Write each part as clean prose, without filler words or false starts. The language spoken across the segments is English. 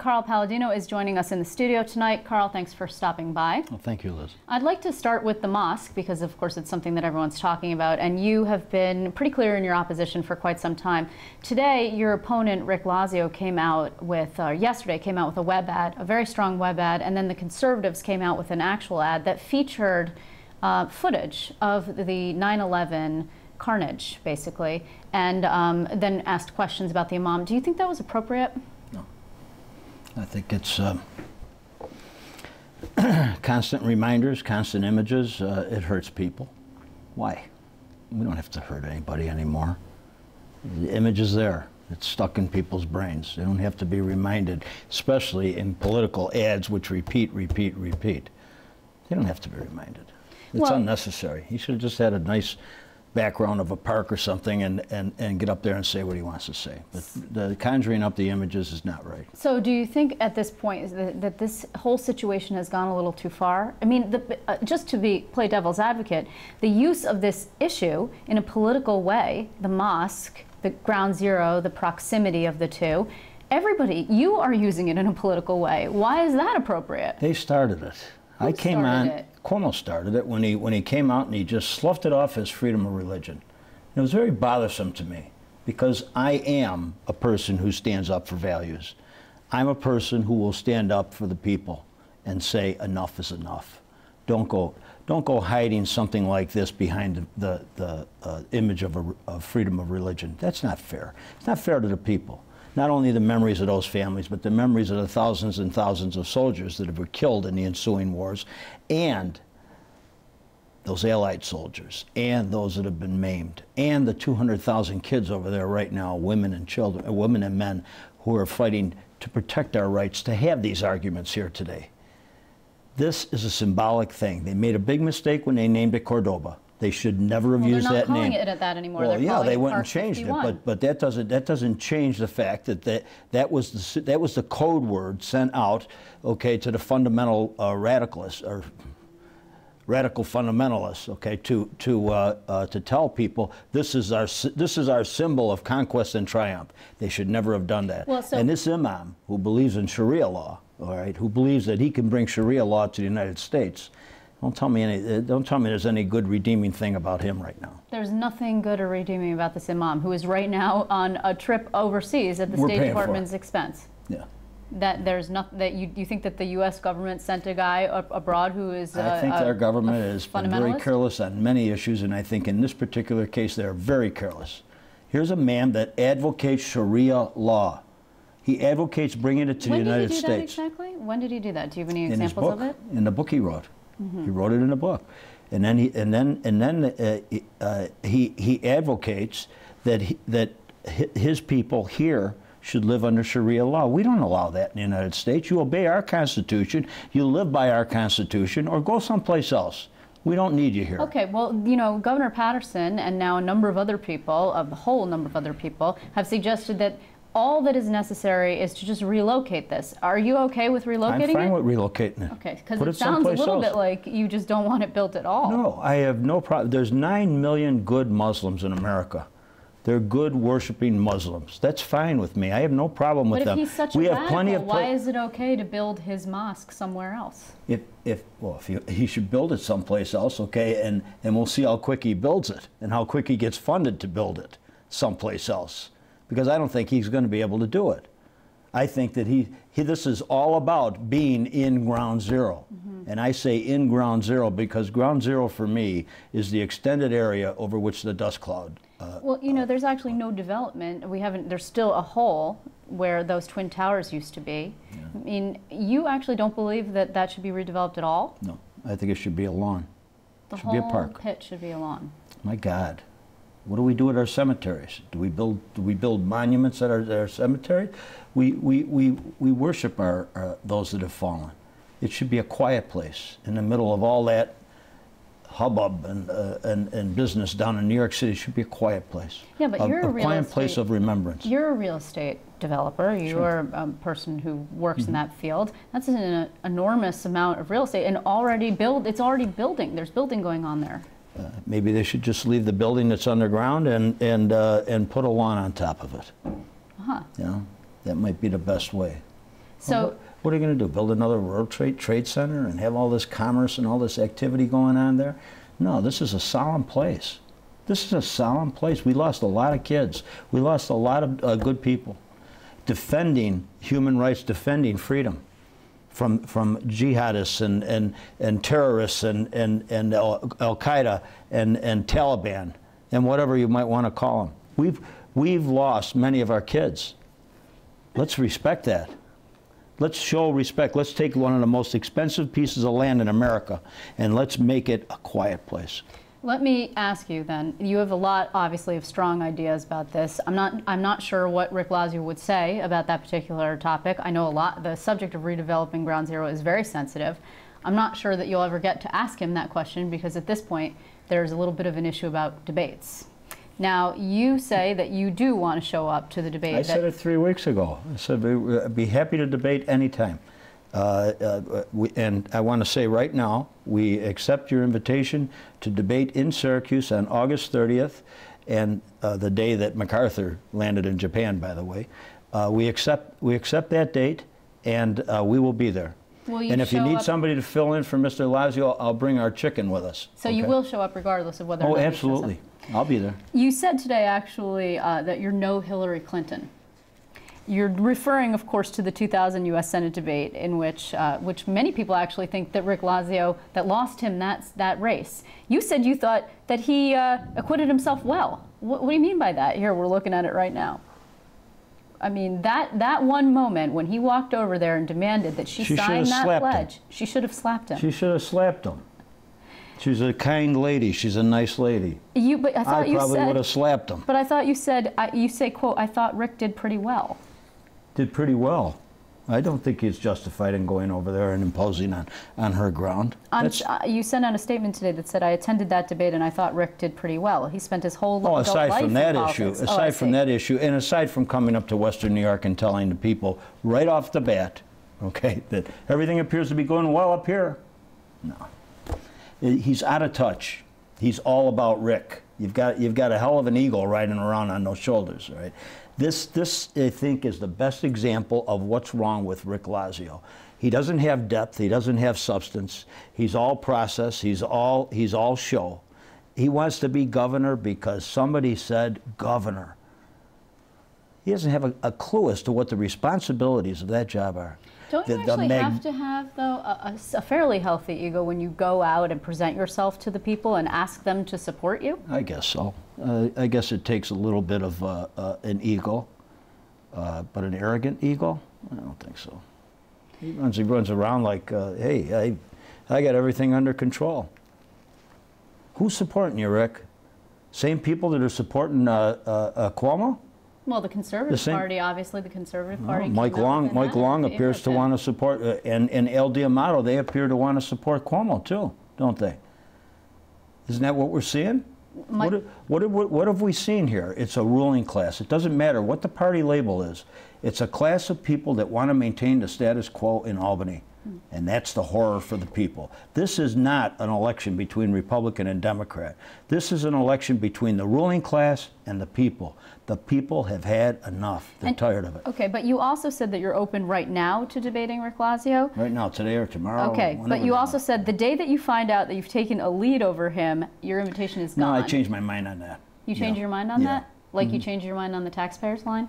Carl Paladino is joining us in the studio tonight. Carl, thanks for stopping by. Well, thank you, Liz. I'd like to start with the mosque because, of course, it's something that everyone's talking about, and you have been pretty clear in your opposition for quite some time. Today, your opponent, Rick Lazio, came out with, yesterday, came out with a web ad, a very strong web ad, and then the conservatives came out with an actual ad that featured footage of the 9/11 carnage, basically, and then asked questions about the imam. Do you think that was appropriate? No. I think it's constant reminders, constant images. It hurts people. Why? We don't have to hurt anybody anymore. The image is there. It's stuck in people's brains. They don't have to be reminded, especially in political ads which repeat, repeat, repeat. They don't have to be reminded. It's unnecessary. He should have just had a nice background of a park or something and get up there and say what he wants to say. But the conjuring up the images is not right. So do you think at this point that this whole situation has gone a little too far? I mean, just to play devil's advocate, the use of this issue in a political way, the mosque, the ground zero, the proximity of the two, everybody, you are using it in a political way. Why is that appropriate? They started it. Who I came started on. it? Cuomo started it when he came out and he just sloughed it off as freedom of religion. It was very bothersome to me because I am a person who stands up for values. I'm a person who will stand up for the people and say enough is enough. Don't go hiding something like this behind the image of freedom of religion. That's not fair. It's not fair to the people. Not only the memories of those families, but the memories of the thousands and thousands of soldiers that were killed in the ensuing wars, and those Allied soldiers, and those that have been maimed, and the 200,000 kids over there right now, women and children, women and men, who are fighting to protect our rights to have these arguments here today. This is a symbolic thing. They made a big mistake when they named it Cordoba. They should never have used that name. They're not calling it that anymore. Well, yeah, they went and Park changed 51. it, but that doesn't change the fact that was the code word sent out, okay, to the fundamental radicalists or radical fundamentalists, okay, to tell people this is our symbol of conquest and triumph. They should never have done that. Well, and this imam who believes in Sharia law, all right, who believes that he can bring Sharia law to the United States. Don't tell me there's any good redeeming thing about him right now. There's nothing good or redeeming about this imam, who is right now on a trip overseas at the State Department's expense. Yeah. That there's not that you think that the U.S. government sent a guy abroad who is. I think our government has been very careless on many issues, and I think in this particular case they're very careless. Here's a man that advocates Sharia law. He advocates bringing it to the United States. When did he do that exactly? When did he do that? Do you have any examples of it? In the book he wrote. He wrote it in a book, and then he advocates that his people here should live under Sharia law. We don't allow that in the United States. You obey our Constitution, you live by our Constitution, or go someplace else. We don't need you here. Okay, well, you know, Governor Patterson and now a number of other people, a whole number of other people, have suggested that all that is necessary is to just relocate this. Are you okay with relocating it? I'm fine with relocating it. Okay, because it sounds a little bit like you just don't want it built at all. No, I have no problem. There's 9 million good Muslims in America. They're good worshiping Muslims. That's fine with me. I have no problem with them. But if he's such a radical, why is it okay to build his mosque somewhere else? Well, he should build it someplace else, okay, and we'll see how quick he builds it and how quick he gets funded to build it someplace else. Because I don't think he's going to be able to do it. I think that this is all about being in ground zero. And I say in ground zero because ground zero for me is the extended area over which the dust cloud. Well, you know, there's actually no development. There's still a hole where those Twin Towers used to be. Yeah. I mean, you actually don't believe that that should be redeveloped at all? No, I think it should be a lawn. The should be a park. Whole pit should be a lawn. My God. What do we do at our cemeteries? Do we build monuments at our cemetery? We worship those that have fallen. It should be a quiet place in the middle of all that hubbub and business down in New York City. It should be a quiet place. Yeah, but you're a quiet place of remembrance. You're a real estate developer. You're a person who works in that field. That's an enormous amount of real estate, and it's already building. There's building going on there. Maybe they should just leave the building that's underground and put a lawn on top of it. You know, that might be the best way. So, what are you going to do? Build another World Trade Center and have all this commerce and all this activity going on there? No, this is a solemn place. This is a solemn place. We lost a lot of kids. We lost a lot of good people defending human rights, defending freedom from jihadists and terrorists and Al-Qaeda and Taliban and whatever you might want to call them. We've lost many of our kids. Let's respect that. Let's show respect. Let's take one of the most expensive pieces of land in America and let's make it a quiet place. Let me ask you then, you have a lot, obviously, of strong ideas about this. I'm not sure what Rick Lazio would say about that particular topic. I know the subject of redeveloping Ground Zero is very sensitive. I'm not sure that you'll ever get to ask him that question because at this point, there's a little bit of an issue about debates. Now, you say that you do want to show up to the debate. I said it 3 weeks ago. I said we'd be happy to debate anytime. And I want to say right now, we accept your invitation to debate in Syracuse on August 30th, and the day that MacArthur landed in Japan, by the way. We accept that date, and we will be there. And if you need somebody to fill in for Mr. Lazio, I'll bring our chicken with us. So okay? You will show up regardless of whether or not he shows up? Absolutely. I'll be there. You said today, actually, that you're no Hillary Clinton. You're referring, of course, to the 2000 U.S. Senate debate, in which many people actually think that Rick Lazio, that lost him that race. You said you thought that he acquitted himself well. What do you mean by that? Here, we're looking at it right now. I mean, that one moment when he walked over there and demanded that she sign that pledge, she should have slapped him. She should have slapped him. She's a kind lady. She's a nice lady. But I thought I probably would have slapped him. But I thought you said, you say, quote, I thought Rick did pretty well. Did pretty well. I don't think he's justified in going over there and imposing on her ground. You sent out a statement today that said, I attended that debate and I thought Rick did pretty well. He spent his whole adult life in politics. Aside from that issue, and aside from coming up to Western New York and telling the people right off the bat, okay, that everything appears to be going well up here. No. He's out of touch. He's all about Rick. You've got a hell of an eagle riding around on those shoulders, right? This I think is the best example of what's wrong with Rick Lazio. He doesn't have depth. He doesn't have substance. He's all process. He's all show. He wants to be governor because somebody said governor. He doesn't have a clue as to what the responsibilities of that job are. Don't you actually have to have, though, a fairly healthy ego when you go out and present yourself to the people and ask them to support you? I guess so. I guess it takes a little bit of an ego, but an arrogant ego? I don't think so. He runs around like, hey, I got everything under control. Who's supporting you, Rick? Same people that are supporting Cuomo? Well, the Conservative Party, obviously, the Conservative Party. Mike Long appears to want to support, and El D'Amato, they appear to want to support Cuomo too, don't they? Isn't that what we're seeing? What have we seen here? It's a ruling class. It doesn't matter what the party label is. It's a class of people that want to maintain the status quo in Albany. And that's the horror for the people. This is not an election between Republican and Democrat. This is an election between the ruling class and the people. The people have had enough. They're tired of it. Okay, but you also said that you're open right now to debating Rick Lazio. Right now, today or tomorrow. Okay, but you also said the day that you find out that you've taken a lead over him, your invitation is gone. No, I changed my mind on that. You changed your mind on that? Like you changed your mind on the taxpayers line?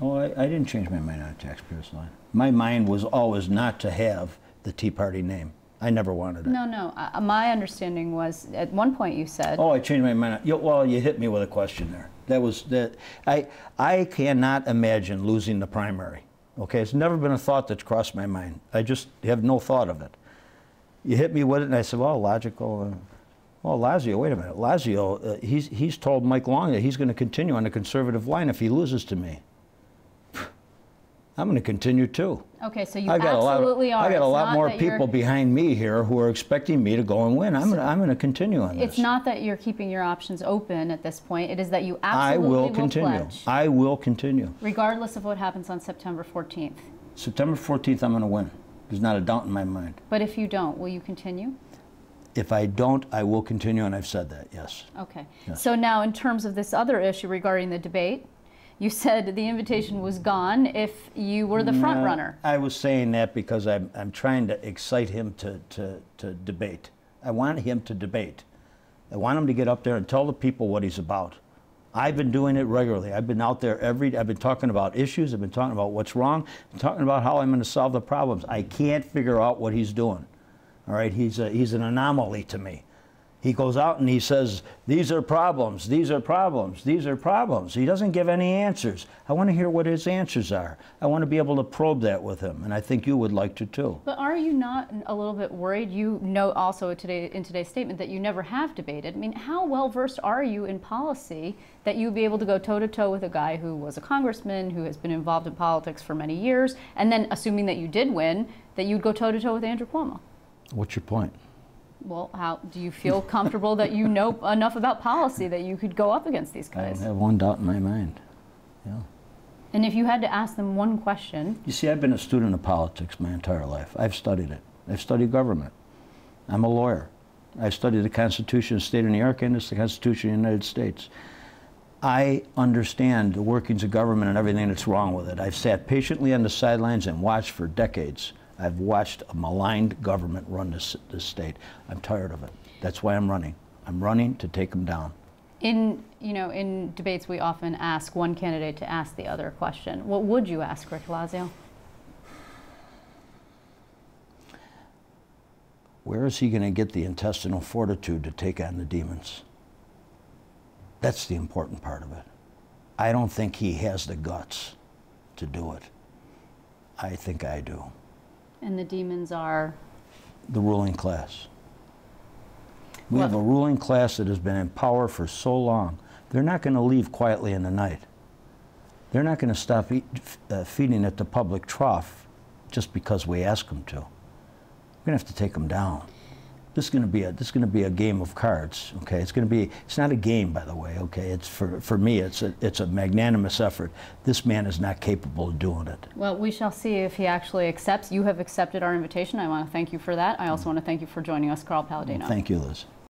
Oh, I didn't change my mind on the taxpayers line. My mind was always not to have the Tea Party name. I never wanted it. No. My understanding was, at one point you said... Oh, I changed my mind. Well, you hit me with a question there. I cannot imagine losing the primary. Okay, it's never been a thought that's crossed my mind. I just have no thought of it. You hit me with it, and I said, well, logical. Well, Lazio, wait a minute. Lazio, he's told Mike Long that he's going to continue on the conservative line if he loses to me. I'm going to continue too. Okay, so you absolutely are. I got a lot more people behind me here who are expecting me to go and win. I'm going to continue on this. It's not that you're keeping your options open at this point. It is that you absolutely will continue. Pledge, I will continue. Regardless of what happens on September 14th. September 14th, I'm going to win. There's not a doubt in my mind. But if you don't, will you continue? If I don't, I will continue, and I've said that, yes. Okay. Yes. So now in terms of this other issue regarding the debate, You said the invitation was gone if you were the front runner. I was saying that because I'm trying to excite him to debate. I want him to debate. I want him to get up there and tell the people what he's about. I've been doing it regularly. I've been out there I've been talking about issues. I've been talking about what's wrong. I've been talking about how I'm going to solve the problems. I can't figure out what he's doing. All right, he's an anomaly to me. He goes out and he says, these are problems, these are problems, these are problems. He doesn't give any answers. I want to hear what his answers are. I want to be able to probe that with him, and I think you would like to too. But are you not a little bit worried? You know also in today's statement that you never have debated. I mean, how well versed are you in policy that you'd be able to go toe-to-toe with a guy who was a congressman, who has been involved in politics for many years, and then assuming that you did win, that you'd go toe-to-toe with Andrew Cuomo? What's your point? Well, how do you feel comfortable that you know enough about policy that you could go up against these guys? I don't have one doubt in my mind. Yeah. And if you had to ask them one question? You see, I've been a student of politics my entire life. I've studied it. I've studied government. I'm a lawyer. I've studied the Constitution of the State of New York and the Constitution of the United States. I understand the workings of government and everything that's wrong with it. I've sat patiently on the sidelines and watched for decades. I've watched a maligned government run this state. I'm tired of it. That's why I'm running. I'm running to take them down. In debates, we often ask one candidate to ask the other question. What would you ask Rick Blasio? Where is he going to get the intestinal fortitude to take on the demons? That's the important part of it. I don't think he has the guts to do it. I think I do. And the demons are? The ruling class. We have a ruling class that has been in power for so long. They're not going to leave quietly in the night. They're not going to stop feeding at the public trough just because we ask them to. We're going to have to take them down. This is going to be a game of cards. Okay, it's not a game, by the way. Okay, it's for me, it's a magnanimous effort. This man is not capable of doing it. Well, we shall see if he actually accepts. You have accepted our invitation. I want to thank you for that. I also want to thank you for joining us, Carl Paladino. Well, thank you, Liz.